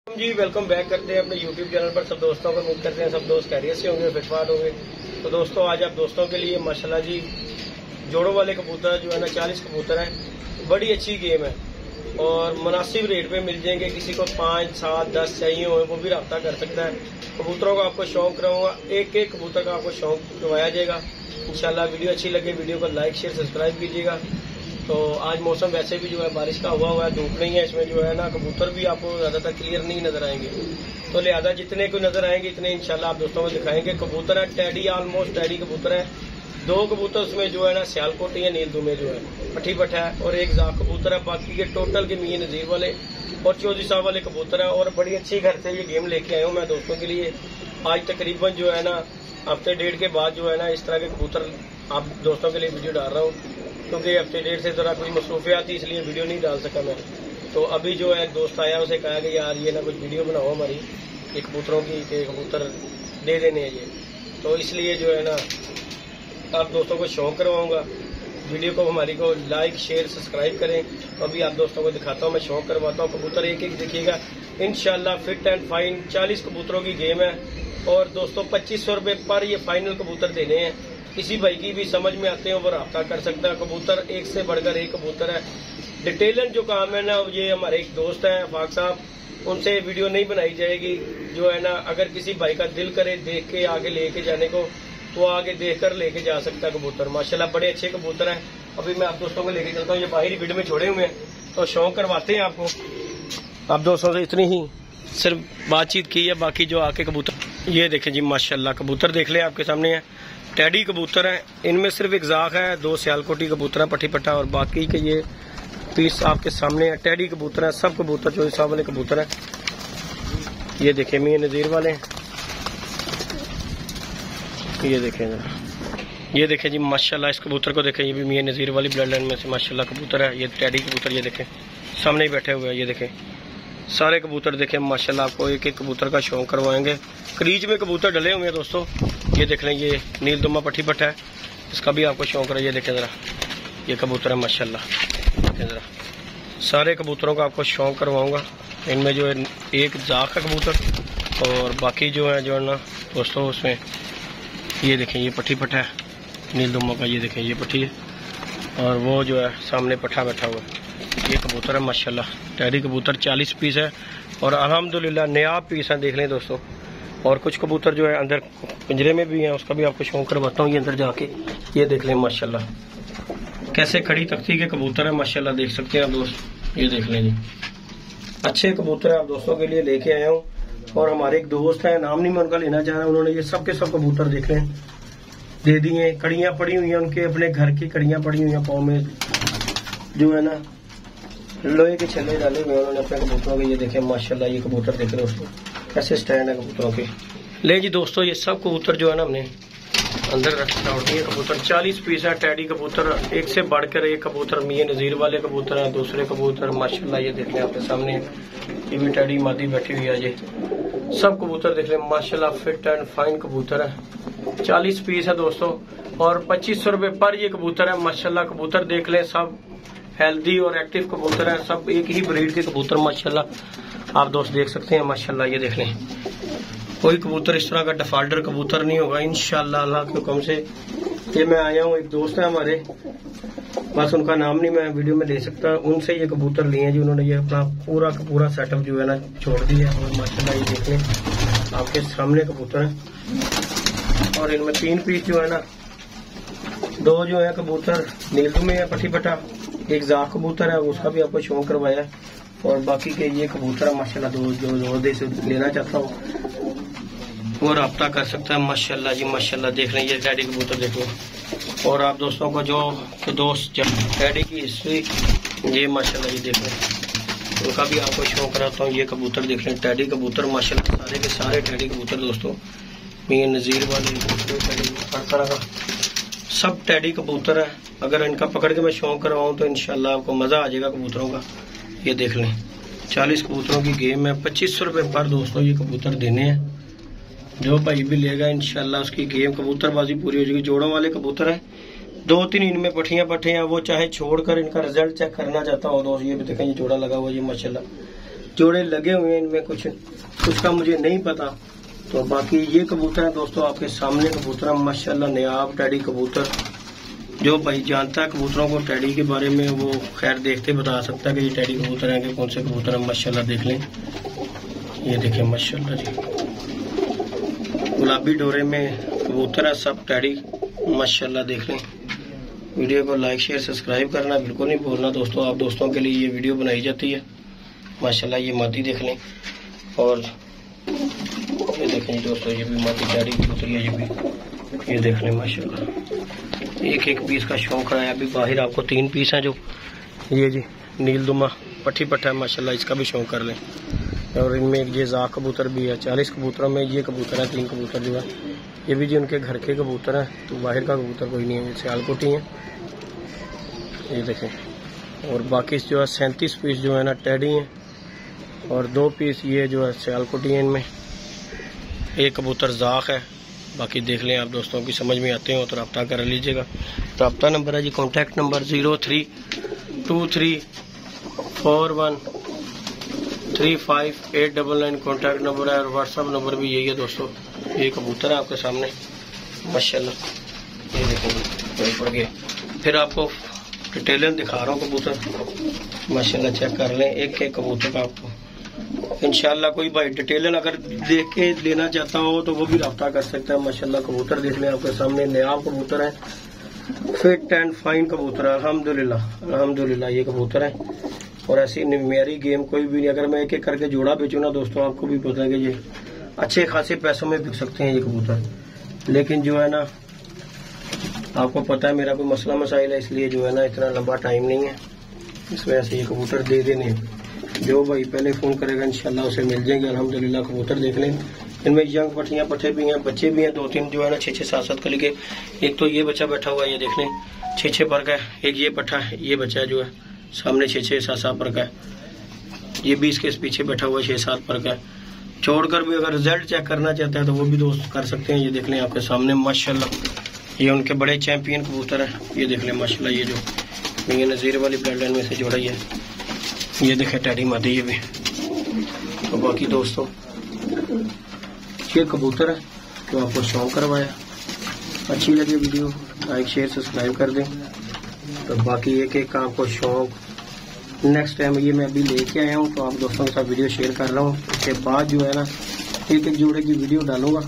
जी welcome back करते हैं अपने यूट्यूब चैनल पर सब दोस्तों को। उम्मीद करते हैं सब दोस्त खैरियत से होंगे, फिटफाट होंगे। तो दोस्तों आज आप दोस्तों के लिए माशाल्लाह जी जोड़ों वाले कबूतर जो है ना 40 कबूतर हैं। बड़ी अच्छी गेम है और मुनासिब रेट पे मिल जाएंगे। किसी को 5, 7, 10 चाहिए हो वो भी रब्ता कर सकता है। कबूतरों का आपको शौक कराऊंगा, एक एक कबूतर का आपको शौक करवाया जाएगा इंशाल्लाह। वीडियो अच्छी लगे वीडियो को लाइक शेयर सब्सक्राइब कीजिएगा। तो आज मौसम वैसे भी जो है बारिश का हुआ है, धूप नहीं है, इसमें जो है ना कबूतर भी आपको ज्यादातर क्लियर नहीं नजर आएंगे। तो लिहाजा जितने को नजर आएंगे इतने इंशाल्लाह आप दोस्तों को दिखाएंगे। कबूतर है टैडी, ऑलमोस्ट टैडी कबूतर है। 2 कबूतर उसमें जो है ना सियालकोटी या नील दुमे जो है पट्टी पट्टा है और एक जाक कबूतर है। बाकी के टोटल के मियां नजीर वाले और चौधरी साहब वाले कबूतर है। और बड़ी अच्छी घर से ये गेम लेके आया हूँ मैं दोस्तों के लिए। आज तकरीबन जो है ना हफ्ते डेढ़ के बाद जो है ना इस तरह के कबूतर आप दोस्तों के लिए वीडियो डाल रहा हूँ, क्योंकि हफ्ते डेढ़ से जरा कोई मसरूफियात थी इसलिए वीडियो नहीं डाल सका मैं। तो अभी जो है दोस्त आया उसे कहा कि यार ये ना कुछ वीडियो बनाओ हमारी ये कबूतरों की, कि कबूतर दे देने हैं ये। तो इसलिए जो है ना आप दोस्तों को शौक करवाऊंगा। वीडियो को हमारी को लाइक शेयर सब्सक्राइब करें। तो अभी आप दोस्तों को दिखाता हूँ, मैं शौक करवाता हूँ। कबूतर एक एक देखिएगा इंशाल्लाह फिट एंड फाइन। 40 कबूतरों की गेम है और दोस्तों 2500 रुपये पर ये फाइनल कबूतर देने हैं। किसी भाई की भी समझ में आते हैं वो रब्ता कर सकता है। कबूतर एक से बढ़कर एक कबूतर है। डिटेलन जो काम है ना ये हमारे एक दोस्त है फाक साहब, उनसे वीडियो नहीं बनाई जाएगी। जो है ना अगर किसी भाई का दिल करे देख के आगे लेके जाने को तो आगे देख कर लेके जा सकता है कबूतर। माशाल्लाह बड़े अच्छे कबूतर हैं। अभी मैं आप दोस्तों को लेके चलता हूँ। ये बाहरी भीड़ में छोड़े हुए हैं तो शौक करवाते हैं आपको। आप दोस्तों से इतनी ही सिर्फ बातचीत की है, बाकी जो आके कबूतर ये देखें जी माशाल्लाह कबूतर देख ले आपके सामने है। टैडी कबूतर है, इनमें सिर्फ एक जाक है, 2 सियालकोटी कबूतर है पट्टी पट्टा और बाकी के ये पीस आपके सामने है। टैडी कबूतर है, सब कबूतर चौधरी साहब वाले कबूतर है। ये देखें मियां नजीर वाले, ये देखें जरा, ये देखें जी माशाल्लाह इस कबूतर को देखें। ये भी मियां नजीर वाली ब्लड लाइन में से माशाल्लाह कबूतर है। ये टैडी कबूतर ये देखें सामने ही बैठे हुए हैं। ये देखें सारे कबूतर देखें माशाल्लाह। आपको एक एक कबूतर का शौक करवाएंगे। क्रीज में कबूतर डले हुए हैं दोस्तों। ये देख लें ये नील दुम्मा पट्टी पट्टा है, इसका भी आपको शौक है। ये देखें जरा ये कबूतर है माशाल्लाह। देखें जरा सारे कबूतरों का आपको शौक करवाऊंगा। इनमें जो है एक जाक है कबूतर और बाकी जो है ना दोस्तों उसमें ये देखें ये पट्टी पट्टा है नील दुम्मा का। ये देखें ये पट्टी है और वो जो है सामने पट्टा बैठा हुआ है। ये कबूतर है माशाल्लाह। टैडी कबूतर 40 पीस है और अल्हम्दुलिल्लाह नया पीस है देख लें दोस्तों। और कुछ कबूतर जो है अंदर पिंजरे में भी हैं, उसका भी आपको शौक करवाता हूँ। ये अंदर जाके ये देख लें माशाल्लाह कैसे खड़ी तख्ती के कबूतर है माशाल्लाह, देख सकते हैं आप दोस्त। ये देख लें जी अच्छे कबूतर है आप दोस्तों के लिए लेके आया हूँ। और हमारे एक दोस्त है, नाम नहीं मैं उनका लेना चाह रहा, उन्होंने ये सब के सब कबूतर देख लें दे दिए। कड़ियाँ पड़ी हुई हैं उनके, अपने घर की कड़ियाँ पड़ी हुई हैं पाँव में, जो है ना लोहे के छल्ले डाले हुए उन्होंने अपने कबूतरों के। ये देखें माशाल्लाह ये कबूतर देख रहे दोस्तों कैसे स्टैंड है कबूतरों के। ले जी दोस्तों ये सब कबूतर जो है ना हमने अंदर रखा होती है। कबूतर 40 पीस है। टैडी कबूतर एक से बढ़कर एक कबूतर, मियां नजीर वाले कबूतर हैं, दूसरे कबूतर माशाल्लाह ये देख लें आपके सामने। ये भी टैडी मादी बैठी हुई है। ये सब कबूतर देख लें माशाल्लाह फिट एंड फाइन कबूतर है। 40 पीस है दोस्तों और 2500 रुपये पर ये कबूतर है माशाल्लाह। कबूतर देख लें सब हेल्दी और एक्टिव कबूतर है, सब एक ही ब्रीड के कबूतर माशाल्लाह आप दोस्त देख सकते हैं माशाल्लाह। ये देख लें कोई कबूतर इस तरह का डिफॉल्टर कबूतर नहीं होगा इंशाल्लाह अल्लाह के हुक्म से। ये मैं आया हूँ, एक दोस्त है हमारे, बस उनका नाम नहीं मैं वीडियो में ले सकता, उनसे ये कबूतर लिए हैं जी। उन्होंने ये अपना पूरा का पूरा सेटअप जो है ना छोड़ दिया है और माशाल्लाह ये देख लें आपके सामने कबूतर है। और इनमें 3 पीस जो है ना, 2 जो है कबूतर नील में है पट्टी पट्टा, एक जाक कबूतर है उसका भी आपको शौक करवाया है। और बाकी के ये कबूतर है माशाल्लाह। जो दे से लेना चाहता हूँ वो रब्ता कर सकता है माशाल्लाह जी माशाल्लाह। देख लें ये टैडी कबूतर देख लें। और आप दोस्तों को जो दोस्त टैडी की हिस्ट्री ये माशाल्लाह ये देख लें उनका भी आपको शौक कराता हूँ। ये कबूतर देख लें टैडी कबूतर माशाल्लाह सारे के सारे टैडी कबूतर दोस्तों। मियां नजीर वाले हर तरह का सब टैडी कबूतर है। अगर इनका पकड़ के मैं शौक करवाऊँ तो इंशाल्लाह आपको मजा आ जाएगा कबूतरों का। ये देख लें 40 कबूतरों की गेम है। 2500 रुपये पर दोस्तों ये कबूतर देने हैं। जो भाई भी लेगा इंशाल्लाह उसकी गेम कबूतरबाजी पूरी हो जाएगी। जोड़ों वाले कबूतर है, 2-3 इनमें पट्टियां पट्टे हैं, वो चाहे छोड़कर इनका रिजल्ट चेक करना चाहता हो दोस्त। ये भी देखें ये जोड़ा लगा हुआ ये माशाल्लाह जोड़े लगे हुए हैं इनमें, कुछ का मुझे नहीं पता। तो बाकी ये कबूतर है दोस्तों आपके सामने कबूतर माशाल्लाह नायाब टैडी कबूतर। जो भाई जानता है कबूतरों को टैडी के बारे में वो खैर देखते बता सकता है कि ये टैडी कबूतर हैं कि कौन से कबूतर हैं। माशाल्लाह देख लें, ये देखें माशाल्लाह जी, गुलाबी डोरे में कबूतर है सब टैडी माशाल्लाह देख लें। वीडियो को लाइक शेयर सब्सक्राइब करना बिल्कुल नहीं भूलना दोस्तों, आप दोस्तों के लिए ये वीडियो बनाई जाती है। माशाल्लाह ये मादी देख लें, और ये देखें दोस्तों ये भी मादी टैडी कबूतर है, ये भी ये देख लें माशाल्लाह। एक एक पीस का शौक है। अभी बाहर आपको 3 पीस हैं जो ये जी नीलदुमा पट्टी पट्टा है माशाल्लाह, इसका भी शौक कर लें। और इनमें एक ये ज़ा कबूतर भी है। 40 कबूतरों में ये कबूतर है, 3 कबूतर जो है ये भी जी उनके घर के कबूतर हैं, तो बाहर का कबूतर कोई नहीं है, ये सियालकोटी हैं ये देखें। और बाकी जो है 37 पीस जो है ना टैडी हैं, और 2 पीस ये जो है सियालकोटी हैं। इनमें एक कबूतर ज़ाख है। बाकी देख लें आप दोस्तों की समझ में आते हो तो रब्ता कर लीजिएगा। रब्ता नंबर है जी, कॉन्टैक्ट नंबर 0323413589 कॉन्टैक्ट नंबर है, और व्हाट्सअप नंबर भी यही है दोस्तों। ये कबूतर है आपके सामने माशाल्लाह, ये देखेंगे पड़ गए। फिर आपको डिटेलन दिखा रहा हूँ कबूतर माशाल्लाह, चेक कर लें एक एक कबूतर का आपको इंशाल्लाह। कोई भाई डिटेलन अगर देख के लेना चाहता हो तो वो भी रब्ता कर सकता है माशाल्लाह। कबूतर देख लें आपके सामने, नायाब कबूतर है, फिट एंड फाइन कबूतर है अल्हम्दुलिल्लाह अल्हम्दुलिल्लाह ये कबूतर है। और ऐसी मेरी गेम कोई भी नहीं। अगर मैं एक एक करके जोड़ा बेचूँ ना दोस्तों, आपको भी पता है कि ये अच्छे खासे पैसों में बिक सकते हैं ये कबूतर। लेकिन जो है ना आपको पता है मेरा कोई मसला मसाइल है, इसलिए जो है ना इतना लंबा टाइम नहीं है, इस वजह से ये कबूतर दे देने। जो भाई पहले फोन करेगा इंशाल्लाह उसे मिल जाएंगे अल्हम्दुलिल्लाह। कबूतर देख लें, इनमें यंग पट्टियां पट्टे भी हैं, बच्चे भी हैं 2-3 जो है ना 6-6 7-7 कली के। एक तो ये बच्चा बैठा हुआ है, ये देख लें 6-6 पर का है। एक ये पट्टा है, ये बच्चा जो है सामने 6-6 7-7 पर का है। ये भी इसके पीछे बैठा हुआ है 6-7 पर का है। छोड़कर भी अगर रिजल्ट चेक करना चाहता है तो वो भी दोस्त कर सकते हैं। ये देख लें आपके सामने माशाल्लाह, ये उनके बड़े चैंपियन कबूतर है। ये देख लें माशाल्लाह, ये जो ये नज़ीर वाली ब्लड लाइन में से जोड़ा ही है। ये देखें टैडी मादी ये भी। तो बाकी दोस्तों ये कबूतर है तो आपको शौक करवाया। अच्छी लगी वीडियो लाइक शेयर सब्सक्राइब कर दें। तो बाकी एक एक का आपको शौक नेक्स्ट टाइम ये मैं अभी लेके आया हूँ, तो आप दोस्तों के साथ वीडियो शेयर कर रहा हूँ। उसके बाद जो है ना एक एक जोड़े की वीडियो डालूंगा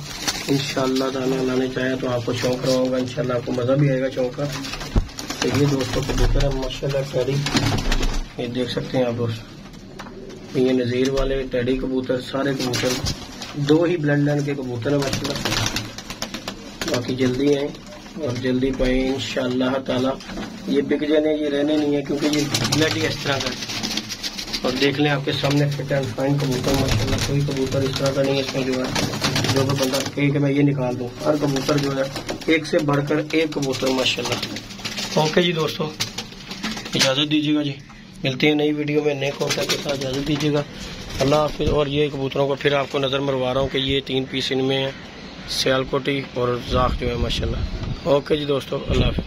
इंशाल्लाह। दाना लाने चाहे तो आपको शौक रहा इंशाल्लाह, आपको मजा भी आएगा शौक का। तो ये दोस्तों कबूतर है माशाल्लाह टैडी, ये देख सकते हैं आप दोस्त। ये नज़ीर वाले टैडी कबूतर, सारे कबूतर 2 ही ब्लड लाइन के कबूतर है माशाल्लाह। बाकी जल्दी आए और जल्दी पाए इंशाल्लाह ताला। ये बिक जाने, ये रहने नहीं है क्योंकि ये ब्लड ही इस तरह का है। और देख लें आपके सामने फिट एंड फाइन कबूतर माशाल्लाह, कोई कबूतर इस तरह का नहीं है इसमें जो है जो कि बंदा कहे कि मैं ये निकाल दूं। हर कबूतर जो है एक से बढ़कर एक कबूतर माशाल्लाह। ओके जी दोस्तों, इजाज़त दीजिएगा जी, मिलते हैं नई वीडियो में नए कॉन्टैक्ट के साथ। इजाज़त दीजिएगा, अल्लाह हाफिज़। और ये कबूतरों को फिर आपको नज़र मरवा रहा हूँ कि ये 3 पीस इनमें है, सियालकोटी और ज़ाख जो है माशाल्लाह। ओके जी दोस्तों, अल्लाह हाफिज़।